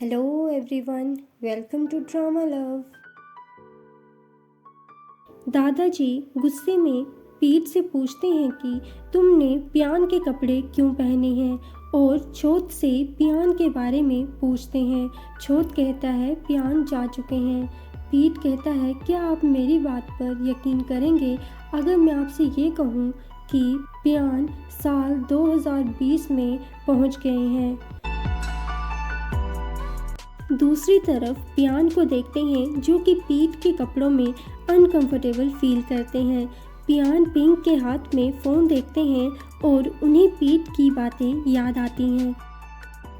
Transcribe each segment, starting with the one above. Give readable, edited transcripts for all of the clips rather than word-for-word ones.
Hello everyone, welcome to Drama Love। दादाजी गुस्से में पीट से पूछते हैं कि तुमने पियान के कपड़े क्यों पहने हैं और छोट से पियान के बारे में पूछते हैं। छोट कहता है पियान जा चुके हैं। पीट कहता है क्या आप मेरी बात पर यकीन करेंगे अगर मैं आपसे ये कहूँ कि पियान साल 2020 में पहुँच गए हैं। दूसरी तरफ पियान को देखते हैं जो कि पीट के कपड़ों में अनकंफर्टेबल फील करते हैं। पियान पिंक के हाथ में फ़ोन देखते हैं और उन्हें पीट की बातें याद आती हैं।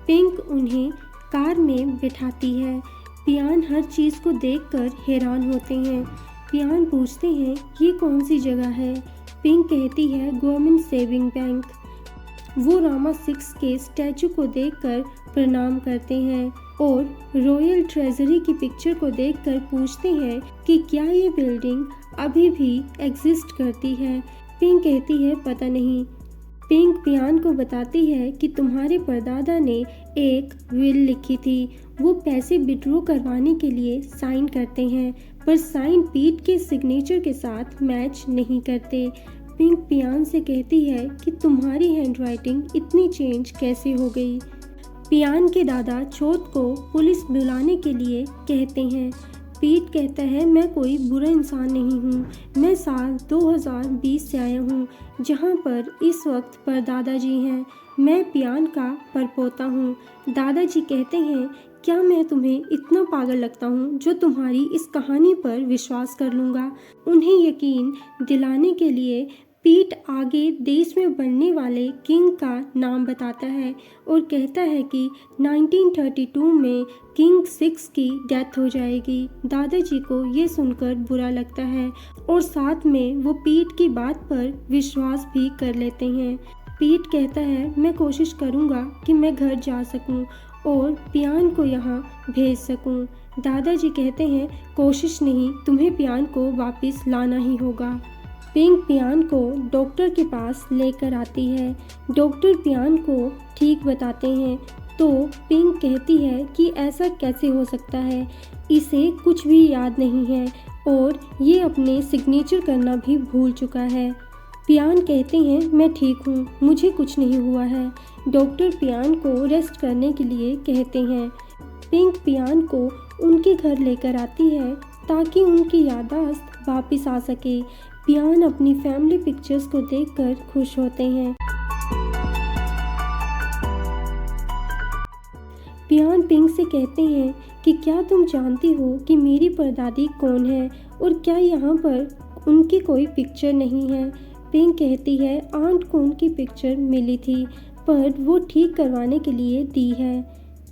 पिंक उन्हें कार में बिठाती है। पियान हर चीज़ को देखकर हैरान होते हैं। पियान पूछते हैं ये कौन सी जगह है। पिंक कहती है गवर्नमेंट सेविंग बैंक। वो रामा 6 के स्टैचू को देखकर प्रणाम करते हैं और रॉयल ट्रेजरी की पिक्चर को देखकर पूछते हैं कि क्या ये बिल्डिंग अभी भी एग्जिस्ट करती है। पिंक कहती है पता नहीं। पिंक पियान को बताती है कि तुम्हारे परदादा ने एक विल लिखी थी। वो पैसे विड्रॉ करवाने के लिए साइन करते हैं पर साइन पीट के सिग्नेचर के साथ मैच नहीं करते। पिंक पियान से कहती है कि तुम्हारी हैंडराइटिंग इतनी चेंज कैसे हो गई। पियान के दादा छोट को पुलिस बुलाने के लिए कहते हैं। पीट कहता है मैं कोई बुरा इंसान नहीं हूँ। मैं साल 2020 से आया हूँ जहाँ पर इस वक्त परदादाजी हैं। मैं पियान का परपोता हूँ। दादाजी कहते हैं क्या मैं तुम्हें इतना पागल लगता हूँ जो तुम्हारी इस कहानी पर विश्वास कर लूँगा। उन्हें यकीन दिलाने के लिए पीट आगे देश में बनने वाले किंग का नाम बताता है और कहता है कि 1932 में किंग 6 की डेथ हो जाएगी। दादाजी को ये सुनकर बुरा लगता है और साथ में वो पीट की बात पर विश्वास भी कर लेते हैं। पीट कहता है मैं कोशिश करूँगा कि मैं घर जा सकूँ और पियान को यहाँ भेज सकूँ। दादाजी कहते हैं कोशिश नहीं, तुम्हें पियान को वापस लाना ही होगा। पिंक पियान को डॉक्टर के पास लेकर आती है। डॉक्टर पियान को ठीक बताते हैं तो पिंक कहती है कि ऐसा कैसे हो सकता है, इसे कुछ भी याद नहीं है और ये अपने सिग्नेचर करना भी भूल चुका है। पियान कहते हैं मैं ठीक हूँ, मुझे कुछ नहीं हुआ है। डॉक्टर पियान को रेस्ट करने के लिए कहते हैं। पिंक पियान को उनके घर लेकर आती है ताकि उनकी याददाश्त वापस आ सके। पियान अपनी फैमिली पिक्चर्स को देखकर खुश होते हैं। पियान पिंक से कहते हैं कि क्या तुम जानती हो कि मेरी परदादी कौन है और क्या यहाँ पर उनकी कोई पिक्चर नहीं है। पिंक कहती है आंट को उनकी पिक्चर मिली थी पर वो ठीक करवाने के लिए दी है।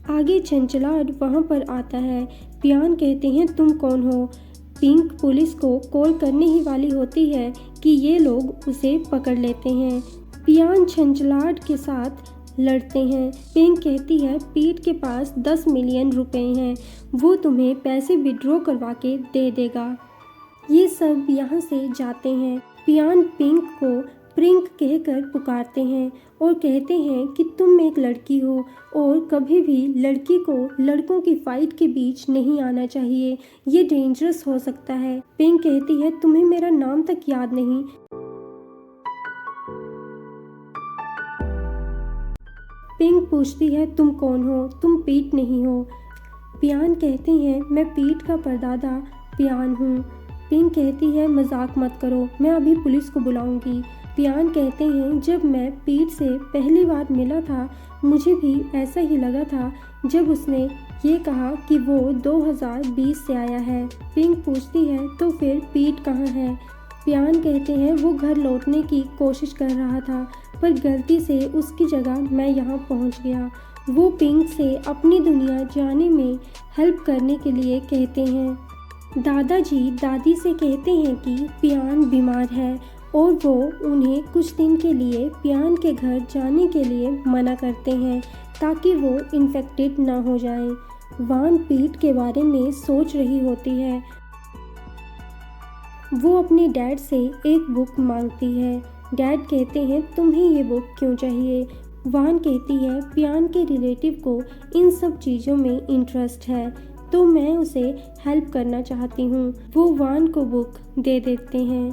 आगे चंचलाट वहाँ पर आता है। पियान कहते हैं तुम कौन हो। पिंक पुलिस को कॉल करने ही वाली होती है कि ये लोग उसे पकड़ लेते हैं। पियान छंचलाट के साथ लड़ते हैं। पिंक कहती है पीट के पास 10 मिलियन रुपए हैं, वो तुम्हें पैसे विड्रॉ करवा के दे देगा। ये सब यहाँ से जाते हैं। पियान पिंक को प्रिंक कहकर पुकारते हैं और कहते हैं कि तुम एक लड़की हो और कभी भी लड़की को लड़कों की फाइट के बीच नहीं आना चाहिए, ये डेंजरस हो सकता है। पिंक कहती है तुम्हें मेरा नाम तक याद नहीं। पिंक पूछती है तुम कौन हो, तुम पीट नहीं हो। पियान कहते हैं मैं पीट का परदादा पियान हूँ। पिंक कहती है मजाक मत करो, मैं अभी पुलिस को बुलाऊंगी। पियान कहते हैं जब मैं पीट से पहली बार मिला था मुझे भी ऐसा ही लगा था जब उसने ये कहा कि वो 2020 से आया है। पिंक पूछती है तो फिर पीट कहाँ है। पियान कहते हैं वो घर लौटने की कोशिश कर रहा था पर गलती से उसकी जगह मैं यहाँ पहुँच गया। वो पिंक से अपनी दुनिया जाने में हेल्प करने के लिए कहते हैं। दादाजी दादी से कहते हैं कि पियान बीमार है और वो उन्हें कुछ दिन के लिए पियान के घर जाने के लिए मना करते हैं ताकि वो इन्फेक्टेड ना हो जाएं। वान पीट के बारे में सोच रही होती है। वो अपने डैड से एक बुक मांगती है। डैड कहते हैं तुम्हें ये बुक क्यों चाहिए। वान कहती है पियान के रिलेटिव को इन सब चीज़ों में इंटरेस्ट है तो मैं उसे हेल्प करना चाहती हूँ। वो वान को बुक दे देते हैं।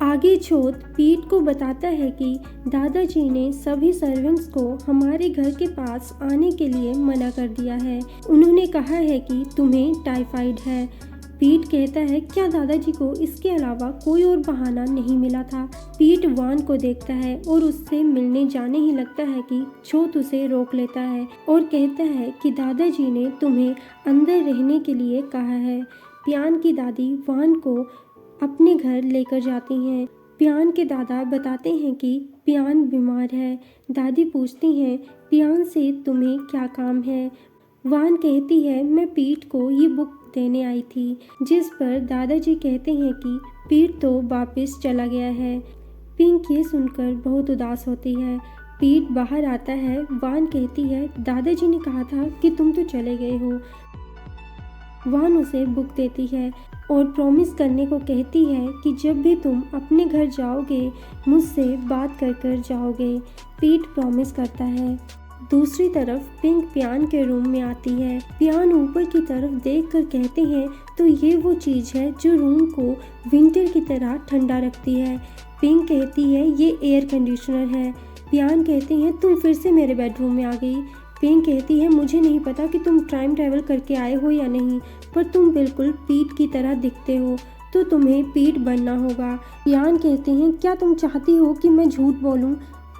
आगे छोट पीट को बताता है कि दादाजी ने सभी सर्वेंट्स को हमारे घर के पास आने के लिए मना कर दिया है। उन्होंने कहा है कि तुम्हें टाइफाइड है। पीट कहता है क्या दादाजी को इसके अलावा कोई और बहाना नहीं मिला था। पीट वान को देखता है और उससे मिलने जाने ही लगता है कि छोट उसे रोक लेता है और कहता है कि दादाजी ने तुम्हें अंदर रहने के लिए कहा है। पियान की दादी वान को अपने घर लेकर जाती हैं। पियान के दादा बताते हैं कि पियान बीमार है। दादी पूछती हैं पियान से तुम्हें क्या काम है। वान कहती है मैं पीट को ये बुक देने आई थी, जिस पर दादाजी कहते हैं कि पीट तो वापस चला गया है। पिंक ये सुनकर बहुत उदास होती है। पीट बाहर आता है। वान कहती है दादाजी ने कहा था कि तुम तो चले गए हो। वान उसे बुक देती है और प्रॉमिस करने को कहती है कि जब भी तुम अपने घर जाओगे मुझसे बात कर कर जाओगे। पीट प्रॉमिस करता है। दूसरी तरफ पिंक पियान के रूम में आती है। पियान ऊपर की तरफ देखकर कहते हैं तो ये वो चीज़ है जो रूम को विंटर की तरह ठंडा रखती है। पिंक कहती है ये एयर कंडीशनर है। पियान कहते हैं तुम फिर से मेरे बेडरूम में आ गई। पिंक कहती है मुझे नहीं पता कि तुम टाइम ट्रैवल करके आए हो या नहीं, पर तुम बिल्कुल पीट की तरह दिखते हो तो तुम्हें पीट बनना होगा। पियान कहते हैं क्या तुम चाहती हो कि मैं झूठ बोलूं?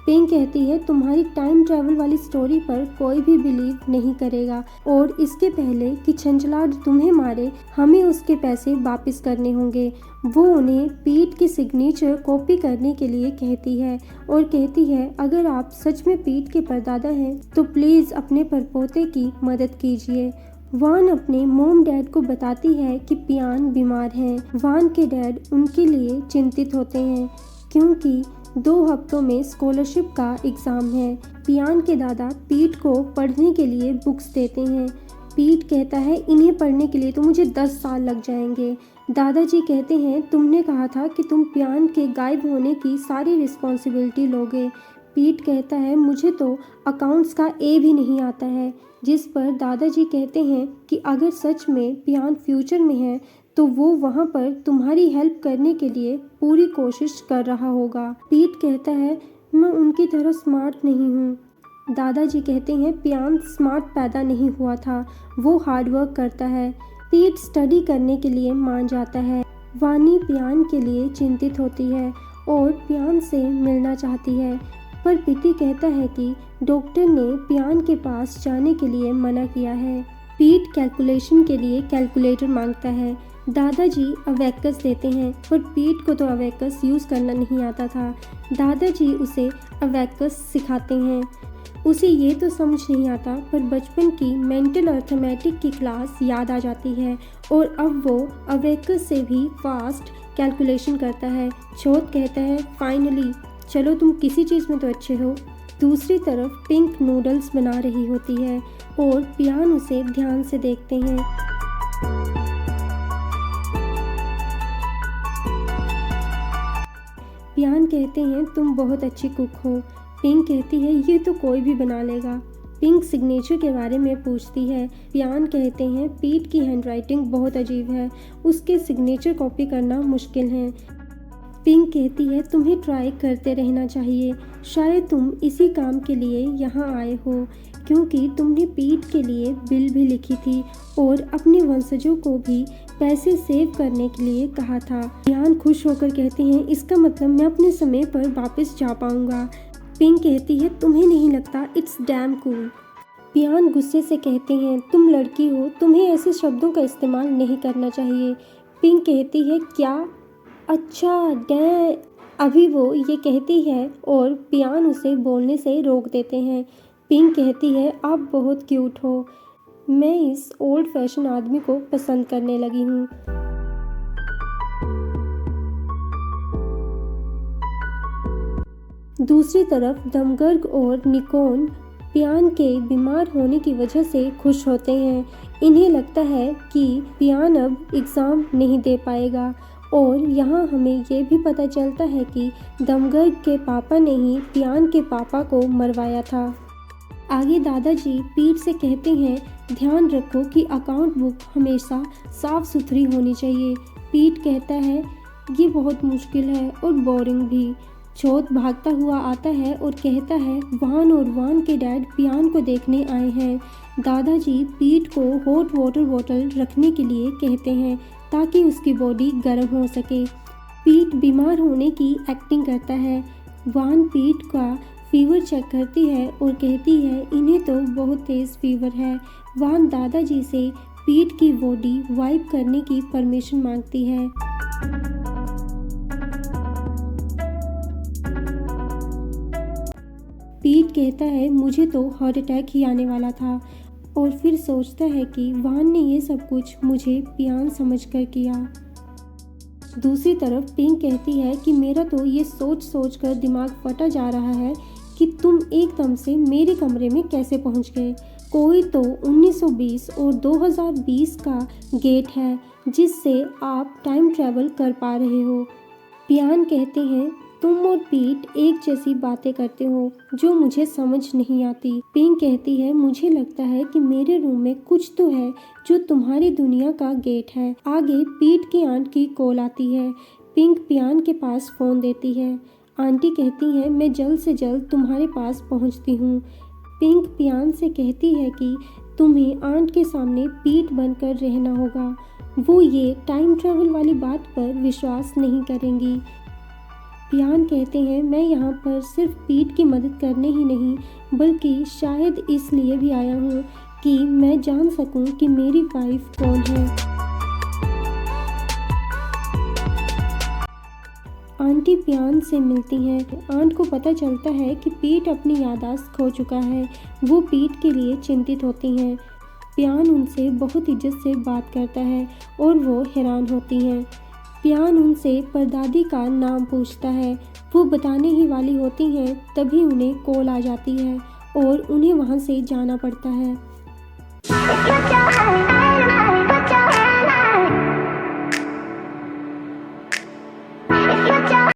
पिंक कहती है तुम्हारी टाइम ट्रैवल वाली स्टोरी पर कोई भी बिलीव नहीं करेगा और इसके पहले कि छंछलाड तुम्हें मारे हमें उसके पैसे वापस करने होंगे। वो उन्हें पीट की सिग्नेचर कॉपी करने के लिए कहती है और कहती है अगर आप सच में पीट के परदादा हैं तो प्लीज़ अपने परपोते की मदद कीजिए। वान अपने मोम डैड को बताती है कि पियान बीमार हैं। वान के डैड उनके लिए चिंतित होते हैं क्योंकि 2 हफ्तों में स्कॉलरशिप का एग्ज़ाम है। पियान के दादा पीट को पढ़ने के लिए बुक्स देते हैं। पीट कहता है इन्हें पढ़ने के लिए तो मुझे 10 साल लग जाएंगे। दादाजी कहते हैं तुमने कहा था कि तुम पियान के गायब होने की सारी रिस्पॉन्सिबिलिटी लोगे। पीट कहता है मुझे तो अकाउंट्स का ए भी नहीं आता है, जिस पर दादाजी कहते हैं कि अगर सच में पियान फ्यूचर में है तो वो वहाँ पर तुम्हारी हेल्प करने के लिए पूरी कोशिश कर रहा होगा। पीट कहता है मैं उनकी तरह स्मार्ट नहीं हूँ। दादाजी कहते हैं पियान स्मार्ट पैदा नहीं हुआ था, वो हार्ड वर्क करता है। पीट स्टडी करने के लिए मान जाता है। वानी पियान के लिए चिंतित होती है और पियान से मिलना चाहती है, पर पीटी कहता है कि डॉक्टर ने पियान के पास जाने के लिए मना किया है। पीट कैलकुलेशन के लिए कैलकुलेटर मांगता है। दादाजी अवेकस देते हैं, पर पीट को तो अवेकस यूज़ करना नहीं आता था। दादाजी उसे अवेकस सिखाते हैं। उसे ये तो समझ नहीं आता, पर बचपन की मेंटल अर्थमेटिक की क्लास याद आ जाती है और अब वो अवेकस से भी फास्ट कैलकुलेशन करता है। छोट कहता है फाइनली चलो तुम किसी चीज़ में तो अच्छे हो। दूसरी तरफ पिंक नूडल्स बना रही होती है और पियान उसे ध्यान से देखते हैं। पियान कहते हैं तुम बहुत अच्छी कुक हो। पिंक कहती है ये तो कोई भी बना लेगा। पिंक सिग्नेचर के बारे में पूछती है। पियान कहते हैं पीट की हैंडराइटिंग बहुत अजीब है, उसके सिग्नेचर कॉपी करना मुश्किल है। पिंक कहती है तुम्हें ट्राई करते रहना चाहिए, शायद तुम इसी काम के लिए यहाँ आए हो, क्योंकि तुमने पीट के लिए बिल भी लिखी थी और अपने वंशजों को भी पैसे सेव करने के लिए कहा था। पियान खुश होकर कहते हैं इसका मतलब मैं अपने समय पर वापस जा पाऊंगा। पिंक कहती है तुम्हें नहीं लगता इट्स डैम कूल। पियान गुस्से से कहते हैं तुम लड़की हो, तुम्हें ऐसे शब्दों का इस्तेमाल नहीं करना चाहिए। पिंक कहती है क्या? अच्छा डैम। अभी वो ये कहती है और पियान उसे बोलने से रोक देते हैं। पिंक कहती है आप बहुत क्यूट हो, मैं इस ओल्ड फैशन आदमी को पसंद करने लगी हूँ। दूसरी तरफ दमगर्ग और निकोन पियान के बीमार होने की वजह से खुश होते हैं। इन्हें लगता है कि पियान अब एग्ज़ाम नहीं दे पाएगा और यहाँ हमें ये भी पता चलता है कि दमगर्ग के पापा ने ही पियान के पापा को मरवाया था। आगे दादाजी पीट से कहते हैं, ध्यान रखो कि अकाउंट बुक हमेशा साफ सुथरी होनी चाहिए। पीट कहता है, ये बहुत मुश्किल है और बोरिंग भी। चौथ भागता हुआ आता है और कहता है, वान और वान के डैड पियान को देखने आए हैं। दादाजी पीट को हॉट वाटर बॉटल रखने के लिए कहते हैं ताकि उसकी बॉडी गर्म हो सके। पीट बीमार होने की एक्टिंग करता है। वान पीट का फीवर चेक करती है और कहती है, इन्हें तो बहुत तेज़ फीवर है। वान दादाजी से पीट की बॉडी वाइप करने की परमिशन मांगती है। पीट कहता है, मुझे तो हार्ट अटैक ही आने वाला था, और फिर सोचता है कि वान ने ये सब कुछ मुझे पियान समझकर किया। दूसरी तरफ पिंक कहती है कि मेरा तो ये सोच सोच कर दिमाग फटा जा रहा है कि तुम एकदम से मेरे कमरे में कैसे पहुंच गए। कोई तो 1920 और 2020 का गेट है जिससे आप टाइम ट्रैवल कर पा रहे हो। पियान कहते हैं, तुम और पीट एक जैसी बातें करते हो जो मुझे समझ नहीं आती। पिंक कहती है, मुझे लगता है कि मेरे रूम में कुछ तो है जो तुम्हारी दुनिया का गेट है। आगे पीट की आंट की कॉल आती है। पिंक पियान के पास फ़ोन देती है। आंटी कहती हैं, मैं जल्द से जल्द तुम्हारे पास पहुंचती हूँ। पिंक पियान से कहती है कि तुम्हें आंट के सामने पीट बनकर रहना होगा। वो ये टाइम ट्रैवल वाली बात पर विश्वास नहीं करेंगी। पियान कहते हैं, मैं यहाँ पर सिर्फ पीट की मदद करने ही नहीं बल्कि शायद इसलिए भी आया हूँ कि मैं जान सकूँ कि मेरी वाइफ कौन है। आंटी पियान से मिलती हैं। आंट को पता चलता है कि पीट अपनी याददाश्त खो चुका है। वो पीट के लिए चिंतित होती हैं। पियान उनसे बहुत इज्जत से बात करता है और वो हैरान होती हैं। पियान उनसे परदादी का नाम पूछता है। वो बताने ही वाली होती हैं तभी उन्हें कॉल आ जाती है और उन्हें वहाँ से जाना पड़ता है।